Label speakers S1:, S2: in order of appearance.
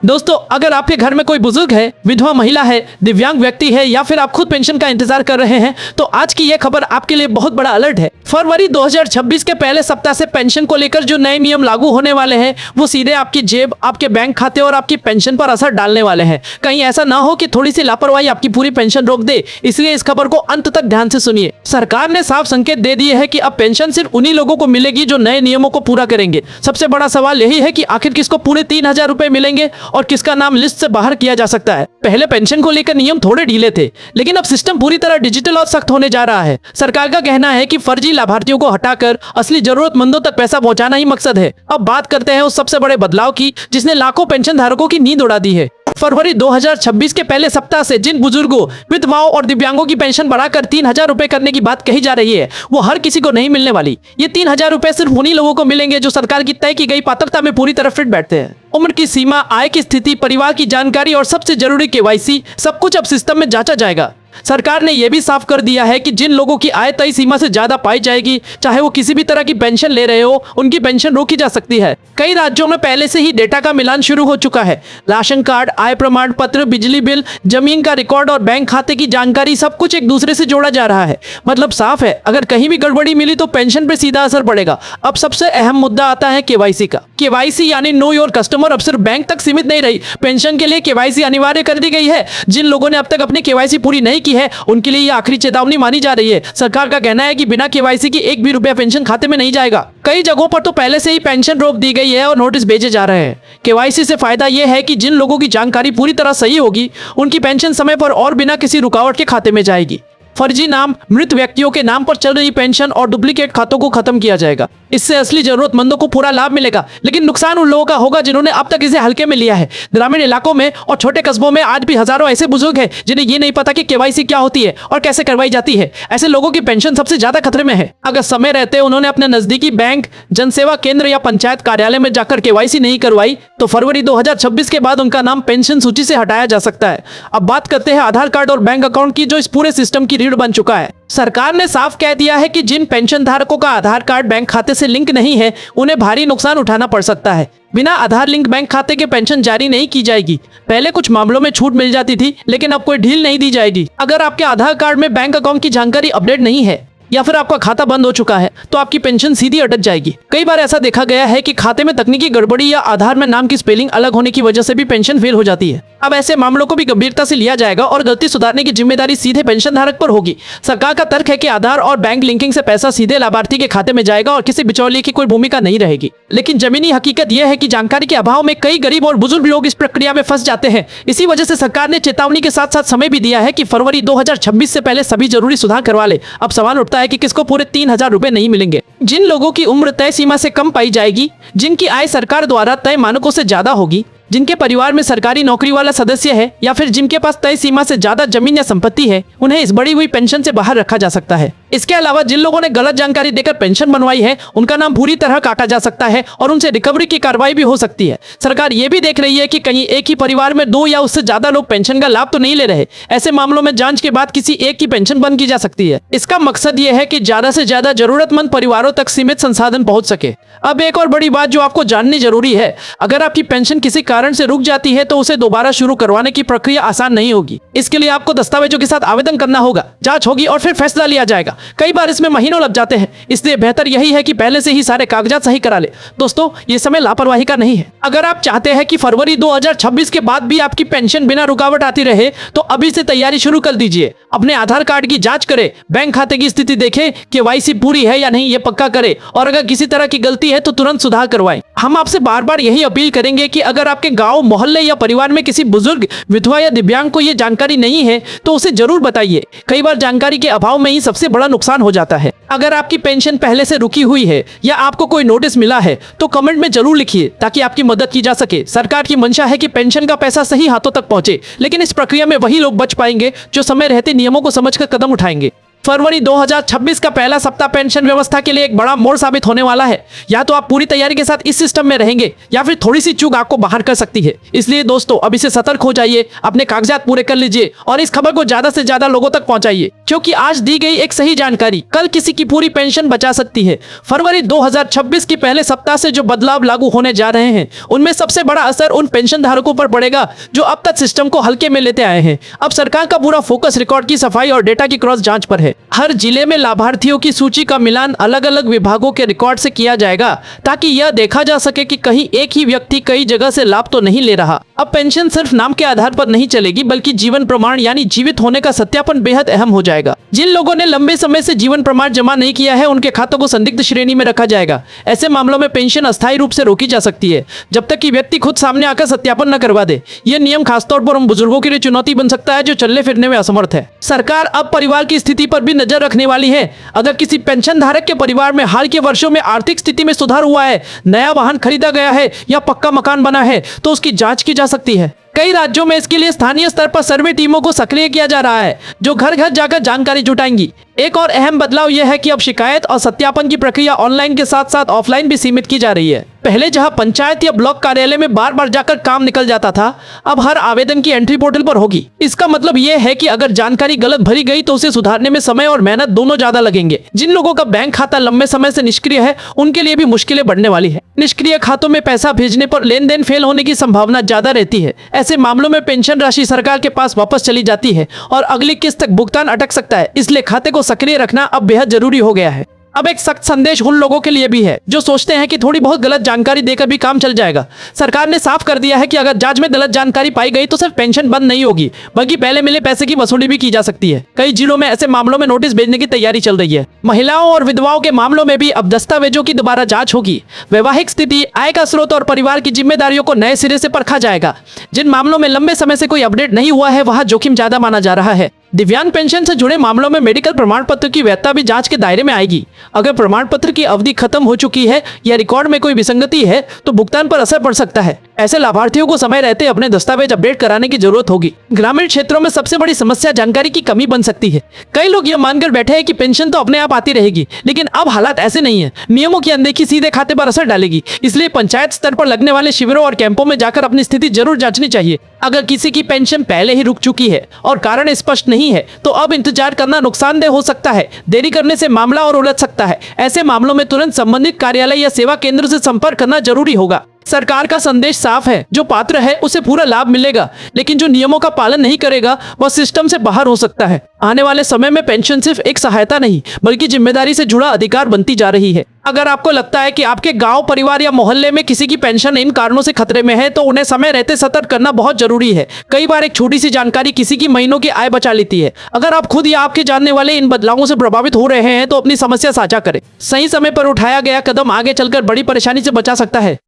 S1: दोस्तों, अगर आपके घर में कोई बुजुर्ग है, विधवा महिला है, दिव्यांग व्यक्ति है या फिर आप खुद पेंशन का इंतजार कर रहे हैं, तो आज की ये खबर आपके लिए बहुत बड़ा अलर्ट है। फरवरी 2026 के पहले सप्ताह से पेंशन को लेकर जो नए नियम लागू होने वाले हैं, वो सीधे आपकी जेब, आपके बैंक खाते और आपकी पेंशन पर असर डालने वाले हैं। कहीं ऐसा ना हो कि थोड़ी सी लापरवाही आपकी पूरी पेंशन रोक दे, इसलिए इस खबर को अंत तक ध्यान से सुनिए। सरकार ने साफ संकेत दे दिए है कि अब पेंशन सिर्फ उन्हीं लोगों को मिलेगी जो नए नियमों को पूरा करेंगे। सबसे बड़ा सवाल यही है कि आखिर किसको पूरे 3000 रुपए मिलेंगे और किसका नाम लिस्ट से बाहर किया जा सकता है। पहले पेंशन को लेकर नियम थोड़े ढीले थे, लेकिन अब सिस्टम पूरी तरह डिजिटल और सख्त होने जा रहा है। सरकार का कहना है कि फर्जी लाभार्थियों को हटाकर असली जरूरतमंदों तक पैसा पहुंचाना ही मकसद है। अब बात करते हैं उस सबसे बड़े बदलाव की जिसने लाखों पेंशन धारकों की नींद उड़ा दी है। फरवरी 2026 के पहले सप्ताह से जिन बुजुर्गों, विधवाओं और दिव्यांगों की पेंशन बढ़ाकर 3000 रुपए करने की बात कही जा रही है, वो हर किसी को नहीं मिलने वाली। ये 3000 रुपए सिर्फ उन्हीं लोगों को मिलेंगे जो सरकार की तय की गई पात्रता में पूरी तरह फिट बैठते हैं। उम्र की सीमा, आय की स्थिति, परिवार की जानकारी और सबसे जरूरी केवाईसी, सब कुछ अब सिस्टम में जांचा जाएगा। सरकार ने यह भी साफ कर दिया है कि जिन लोगों की आय तय सीमा से ज्यादा पाई जाएगी, चाहे वो किसी भी तरह की पेंशन ले रहे हो, उनकी पेंशन रोकी जा सकती है। कई राज्यों में पहले से ही डेटा का मिलान शुरू हो चुका है। राशन कार्ड, आय प्रमाण पत्र, बिजली बिल, जमीन का रिकॉर्ड और बैंक खाते की जानकारी, सब कुछ एक दूसरे से जोड़ा जा रहा है। मतलब साफ है, अगर कहीं भी गड़बड़ी मिली तो पेंशन पे सीधा असर पड़ेगा। अब सबसे अहम मुद्दा आता है केवाईसी का। केवाईसी यानी नो योर कस्टमर अब सिर्फ बैंक तक सीमित नहीं रही। पेंशन के लिए केवाईसी अनिवार्य कर दी गई है। जिन लोगों ने अब तक अपनी केवाईसी पूरी नहीं की है, उनके लिए यह आखिरी चेतावनी मानी जा रही है। सरकार का कहना है कि बिना केवाईसी की एक भी रुपया पेंशन खाते में नहीं जाएगा। कई जगहों पर तो पहले से ही पेंशन रोक दी गई है और नोटिस भेजे जा रहे हैं। केवाईसी से फायदा यह है कि जिन लोगों की जानकारी पूरी तरह सही होगी, उनकी पेंशन समय पर और बिना किसी रुकावट के खाते में जाएगी। फर्जी नाम, मृत व्यक्तियों के नाम पर चल रही पेंशन और डुप्लीकेट खातों को खत्म किया जाएगा। इससे असली जरूरतमंदों को पूरा लाभ मिलेगा, लेकिन नुकसान उन लोगों का होगा जिन्होंने अब तक इसे हल्के में लिया है। ग्रामीण इलाकों में और छोटे कस्बों में आज भी हजारों ऐसे बुजुर्ग हैं जिन्हें ये नहीं पता कि केवाईसी क्या होती है और कैसे करवाई जाती है। ऐसे लोगों की पेंशन सबसे ज्यादा खतरे में है। अगर समय रहते उन्होंने अपने नजदीकी बैंक, जनसेवा केंद्र या पंचायत कार्यालय में जाकर केवाईसी नहीं करवाई, तो फरवरी 2026 के बाद उनका नाम पेंशन सूची से हटाया जा सकता है। अब बात करते हैं आधार कार्ड और बैंक अकाउंट की, जो इस पूरे सिस्टम की रीढ़ बन चुका है। सरकार ने साफ कह दिया है कि जिन पेंशन धारकों का आधार कार्ड बैंक खाते से लिंक नहीं है, उन्हें भारी नुकसान उठाना पड़ सकता है। बिना आधार लिंक बैंक खाते के पेंशन जारी नहीं की जाएगी। पहले कुछ मामलों में छूट मिल जाती थी, लेकिन अब कोई ढील नहीं दी जाएगी। अगर आपके आधार कार्ड में बैंक अकाउंट की जानकारी अपडेट नहीं है या फिर आपका खाता बंद हो चुका है, तो आपकी पेंशन सीधी अटक जाएगी। कई बार ऐसा देखा गया है कि खाते में तकनीकी गड़बड़ी या आधार में नाम की स्पेलिंग अलग होने की वजह से भी पेंशन फेल हो जाती है। अब ऐसे मामलों को भी गंभीरता से लिया जाएगा और गलती सुधारने की जिम्मेदारी सीधे पेंशन धारक पर होगी। सरकार का तर्क है कि आधार और बैंक लिंकिंग से पैसा सीधे लाभार्थी के खाते में जाएगा और किसी बिचौलिए की कोई भूमिका नहीं रहेगी। लेकिन जमीनी हकीकत यह है कि जानकारी के अभाव में कई गरीब और बुजुर्ग लोग इस प्रक्रिया में फंस जाते हैं। इसी वजह से सरकार ने चेतावनी के साथ साथ समय भी दिया है कि फरवरी 2026 से पहले सभी जरूरी सुधार करवा ले। अब सवाल उठता है कि किसको पूरे 3000 रुपए नहीं मिलेंगे। जिन लोगों की उम्र तय सीमा से कम पाई जाएगी, जिनकी आय सरकार द्वारा तय मानकों से ज्यादा होगी, जिनके परिवार में सरकारी नौकरी वाला सदस्य है या फिर जिनके पास तय सीमा से ज्यादा जमीन या संपत्ति है, उन्हें इस बढ़ी हुई पेंशन से बाहर रखा जा सकता है। इसके अलावा जिन लोगों ने गलत जानकारी देकर पेंशन बनवाई है, उनका नाम पूरी तरह काटा जा सकता है और उनसे रिकवरी की कार्रवाई भी हो सकती है। सरकार ये भी देख रही है कि कहीं एक ही परिवार में 2 या उससे ज्यादा लोग पेंशन का लाभ तो नहीं ले रहे। ऐसे मामलों में जांच के बाद किसी एक की पेंशन बंद की जा सकती है। इसका मकसद ये है कि ज्यादा से ज्यादा जरूरतमंद परिवारों तक सीमित संसाधन पहुंच सके। अब एक और बड़ी बात जो आपको जाननी जरूरी है, अगर आपकी पेंशन किसी कारण से रुक जाती है तो उसे दोबारा शुरू करवाने की प्रक्रिया आसान नहीं होगी। इसके लिए आपको दस्तावेजों के साथ आवेदन करना होगा, जांच होगी और फिर फैसला लिया जाएगा। कई बार इसमें महीनों लग जाते हैं, इसलिए बेहतर यही है कि पहले से ही सारे कागजात सही करा ले। दोस्तों, ये समय लापरवाही का नहीं है। अगर आप चाहते हैं कि फरवरी 2026 के बाद भी आपकी पेंशन बिना रुकावट आती रहे, तो अभी से तैयारी शुरू कर दीजिए। अपने आधार कार्ड की जांच करें, बैंक खाते की स्थिति देखें, केवाईसी पूरी है या नहीं ये पक्का करें और अगर किसी तरह की गलती है तो तुरंत सुधार करवाएं। हम आपसे बार बार यही अपील करेंगे कि अगर आपके गांव, मोहल्ले या परिवार में किसी बुजुर्ग, विधवा या दिव्यांग को ये जानकारी नहीं है, तो उसे जरूर बताइए। कई बार जानकारी के अभाव में ही सबसे बड़ा नुकसान हो जाता है। अगर आपकी पेंशन पहले से रुकी हुई है या आपको कोई नोटिस मिला है, तो कमेंट में जरूर लिखिए ताकि आपकी मदद की जा सके। सरकार की मंशा है कि पेंशन का पैसा सही हाथों तक पहुंचे, लेकिन इस प्रक्रिया में वही लोग बच पाएंगे जो समय रहते नियमों को समझकर कदम उठाएंगे। फरवरी 2026 का पहला सप्ताह पेंशन व्यवस्था के लिए एक बड़ा मोड़ साबित होने वाला है। या तो आप पूरी तैयारी के साथ इस सिस्टम में रहेंगे या फिर थोड़ी सी चूक आपको बाहर कर सकती है। इसलिए दोस्तों अभी से सतर्क हो जाइए, अपने कागजात पूरे कर लीजिए और इस खबर को ज्यादा से ज्यादा लोगों तक पहुंचाइए, क्योंकि आज दी गई एक सही जानकारी कल किसी की पूरी पेंशन बचा सकती है। फरवरी 2026 के पहले सप्ताह से जो बदलाव लागू होने जा रहे हैं उनमें सबसे बड़ा असर उन पेंशन धारकों पर पड़ेगा जो अब तक सिस्टम को हल्के में लेते आए हैं। अब सरकार का पूरा फोकस रिकॉर्ड की सफाई और डेटा की क्रॉस जांच पर है। हर जिले में लाभार्थियों की सूची का मिलान अलग अलग विभागों के रिकॉर्ड से किया जाएगा ताकि यह देखा जा सके कि कहीं एक ही व्यक्ति कई जगह से लाभ तो नहीं ले रहा। अब पेंशन सिर्फ नाम के आधार पर नहीं चलेगी बल्कि जीवन प्रमाण यानी जीवित होने का सत्यापन बेहद अहम हो जाएगा। जिन लोगों ने लंबे समय से जीवन प्रमाण जमा नहीं किया है उनके खातों को संदिग्ध श्रेणी में रखा जाएगा। ऐसे मामलों में पेंशन अस्थायी रूप से रोकी जा सकती है जब तक कि व्यक्ति खुद सामने आकर सत्यापन न करवा दे। यह नियम खासतौर पर उन बुजुर्गों के लिए चुनौती बन सकता है जो चलने फिरने में असमर्थ है। सरकार अब परिवार की स्थिति पर भी नजर रखने वाली है। अगर किसी पेंशन धारक के परिवार में हाल के वर्षों में आर्थिक स्थिति में सुधार हुआ है, नया वाहन खरीदा गया है या पक्का मकान बना है तो उसकी जांच की जा सकती है। कई राज्यों में इसके लिए स्थानीय स्तर पर सर्वे टीमों को सक्रिय किया जा रहा है जो घर घर जाकर जानकारी जुटाएंगी। एक और अहम बदलाव यह है कि अब शिकायत और सत्यापन की प्रक्रिया ऑनलाइन के साथ साथ ऑफलाइन भी सीमित की जा रही है। पहले जहां पंचायत या ब्लॉक कार्यालय में बार बार जाकर काम निकल जाता था, अब हर आवेदन की एंट्री पोर्टल पर होगी। इसका मतलब यह है कि अगर जानकारी गलत भरी गई तो उसे सुधारने में समय और मेहनत दोनों ज्यादा लगेंगे। जिन लोगों का बैंक खाता लंबे समय से निष्क्रिय है उनके लिए भी मुश्किलें बढ़ने वाली है। निष्क्रिय खातों में पैसा भेजने पर लेन देन फेल होने की संभावना ज्यादा रहती है। ऐसे मामलों में पेंशन राशि सरकार के पास वापस चली जाती है और अगली किस्त तक भुगतान अटक सकता है। इसलिए खाते को सक्रिय रखना अब बेहद जरूरी हो गया है। अब एक सख्त संदेश उन लोगों के लिए भी है जो सोचते हैं कि थोड़ी बहुत गलत जानकारी देकर भी काम चल जाएगा। सरकार ने साफ कर दिया है कि अगर जांच में गलत जानकारी पाई गई तो सिर्फ पेंशन बंद नहीं होगी बल्कि पहले मिले पैसे की वसूली भी की जा सकती है। कई जिलों में ऐसे मामलों में नोटिस भेजने की तैयारी चल रही है। महिलाओं और विधवाओं के मामलों में भी अब दस्तावेजों की दोबारा जाँच होगी। वैवाहिक स्थिति, आय का स्रोत और परिवार की जिम्मेदारियों को नए सिरे से परखा जाएगा। जिन मामलों में लंबे समय से कोई अपडेट नहीं हुआ है वहाँ जोखिम ज्यादा माना जा रहा है। दिव्यांग पेंशन से जुड़े मामलों में मेडिकल प्रमाण पत्र की वैधता भी जांच के दायरे में आएगी। अगर प्रमाण पत्र की अवधि खत्म हो चुकी है या रिकॉर्ड में कोई विसंगति है तो भुगतान पर असर पड़ सकता है। ऐसे लाभार्थियों को समय रहते अपने दस्तावेज अपडेट कराने की जरूरत होगी। ग्रामीण क्षेत्रों में सबसे बड़ी समस्या जानकारी की कमी बन सकती है। कई लोग यह मानकर बैठे हैं कि पेंशन तो अपने आप आती रहेगी, लेकिन अब हालात ऐसे नहीं है। नियमों की अनदेखी सीधे खाते पर असर डालेगी। इसलिए पंचायत स्तर पर लगने वाले शिविरों और कैंपों में जाकर अपनी स्थिति जरूर जांचनी चाहिए। अगर किसी की पेंशन पहले ही रुक चुकी है और कारण स्पष्ट नहीं है तो अब इंतजार करना नुकसानदेह हो सकता है। देरी करने से मामला और उलझ सकता है। ऐसे मामलों में तुरंत संबंधित कार्यालय या सेवा केंद्र से संपर्क करना जरूरी होगा। सरकार का संदेश साफ है, जो पात्र है उसे पूरा लाभ मिलेगा, लेकिन जो नियमों का पालन नहीं करेगा वह सिस्टम से बाहर हो सकता है। आने वाले समय में पेंशन सिर्फ एक सहायता नहीं बल्कि जिम्मेदारी से जुड़ा अधिकार बनती जा रही है। अगर आपको लगता है कि आपके गांव, परिवार या मोहल्ले में किसी की पेंशन इन कारणों से खतरे में है तो उन्हें समय रहते सतर्क करना बहुत जरूरी है। कई बार एक छोटी सी जानकारी किसी की महीनों की आय बचा लेती है। अगर आप खुद या आपके जानने वाले इन बदलावों से प्रभावित हो रहे हैं तो अपनी समस्या साझा करें। सही समय पर उठाया गया कदम आगे चलकर बड़ी परेशानी से बचा सकता है।